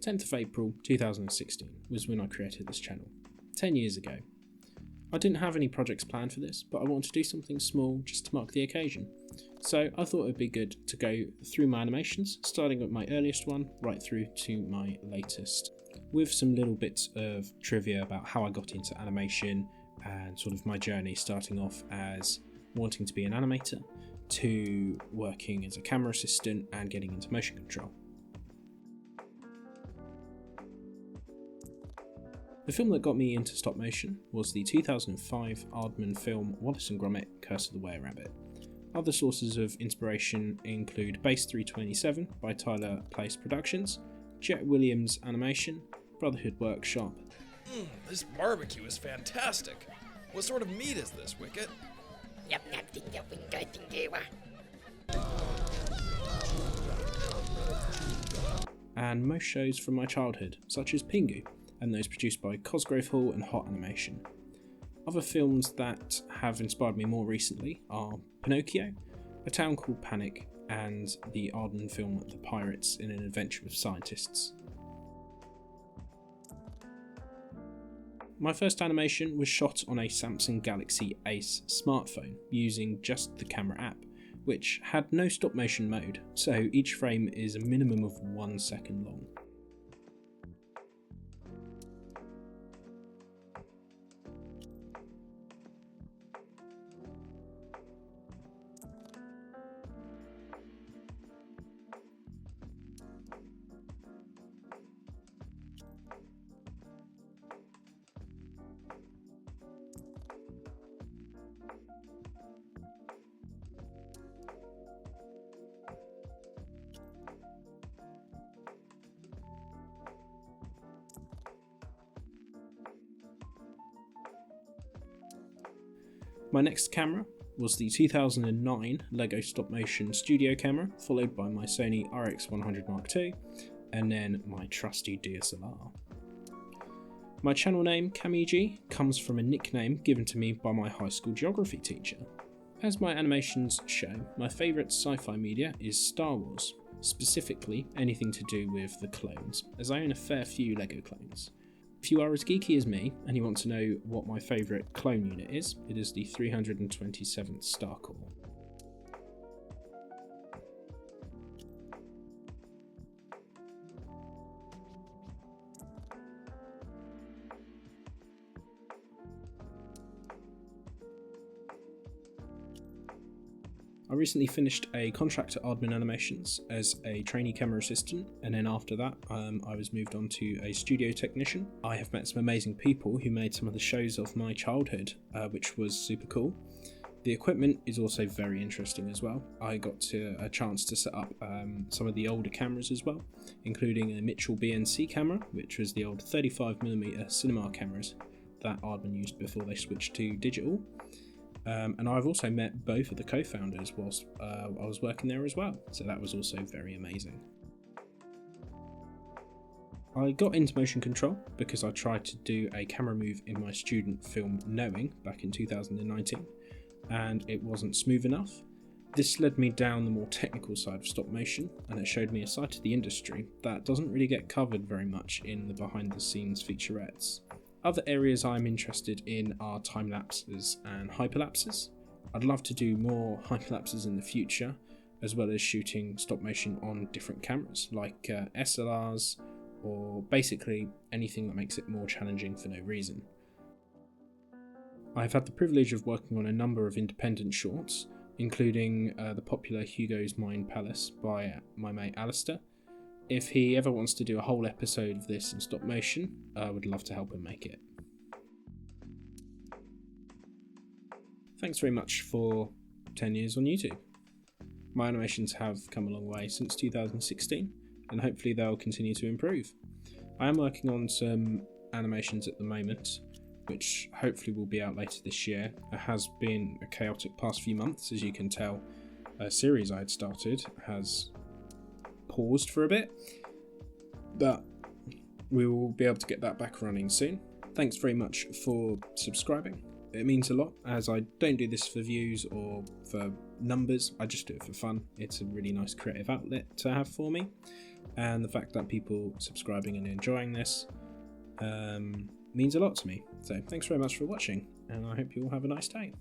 10th of April 2016 was when I created this channel, 10 years ago. I didn't have any projects planned for this, but I wanted to do something small just to mark the occasion. So I thought it would be good to go through my animations, starting at my earliest one right through to my latest, with some little bits of trivia about how I got into animation and sort of my journey, starting off as wanting to be an animator to working as a camera assistant and getting into motion control. The film that got me into stop motion was the 2005 Aardman film Wallace and Gromit: Curse of the Were Rabbit. Other sources of inspiration include Base 327 by Tyler Place Productions, Jett Williams Animation, Brotherhood Workshop. This barbecue is fantastic. What sort of meat is this, Wicket? And most shows from my childhood, such as Pingu, and those produced by Cosgrove Hall and Hot Animation. Other films that have inspired me more recently are Pinocchio, A Town Called Panic, and the Aardman film The Pirates in an Adventure with Scientists. My first animation was shot on a Samsung Galaxy Ace smartphone using just the camera app, which had no stop motion mode, so each frame is a minimum of 1 second long. My next camera was the 2009 LEGO stop motion studio camera, followed by my Sony RX100 Mark II, and then my trusty DSLR. My channel name, Engie, comes from a nickname given to me by my high school geography teacher. As my animations show, my favourite sci-fi media is Star Wars, specifically anything to do with the clones, as I own a fair few LEGO clones. If you are as geeky as me and you want to know what my favourite clone unit is, it is the 327th Star Corps. I recently finished a contract at Aardman Animations as a trainee camera assistant, and then after that I was moved on to a studio technician. I have met some amazing people who made some of the shows of my childhood, which was super cool. The equipment is also very interesting as well. I got a chance to set up some of the older cameras as well, including a Mitchell BNC camera, which was the old 35mm cinema cameras that Aardman used before they switched to digital. And I've also met both of the co-founders whilst I was working there as well, so that was also very amazing. I got into motion control because I tried to do a camera move in my student film Knowing back in 2019, and it wasn't smooth enough. This led me down the more technical side of stop motion, and it showed me a side to the industry that doesn't really get covered very much in the behind the scenes featurettes. Other areas I'm interested in are time-lapses and hyperlapses. I'd love to do more hyperlapses in the future, as well as shooting stop motion on different cameras, like SLRs, or basically anything that makes it more challenging for no reason. I've had the privilege of working on a number of independent shorts, including the popular Hugo's Mind Palace by my mate Alistair. If he ever wants to do a whole episode of this in stop motion, I would love to help him make it. Thanks very much for 10 years on YouTube. My animations have come a long way since 2016, and hopefully they'll continue to improve. I am working on some animations at the moment, which hopefully will be out later this year. It has been a chaotic past few months, as you can tell. A series I had started has paused for a bit, but we will be able to get that back running soon. Thanks very much for subscribing. It means a lot, as I don't do this for views or for numbers, I just do it for fun. It's a really nice creative outlet to have for me. and the fact that people subscribing and enjoying this means a lot to me. So thanks very much for watching, and I hope you all have a nice day.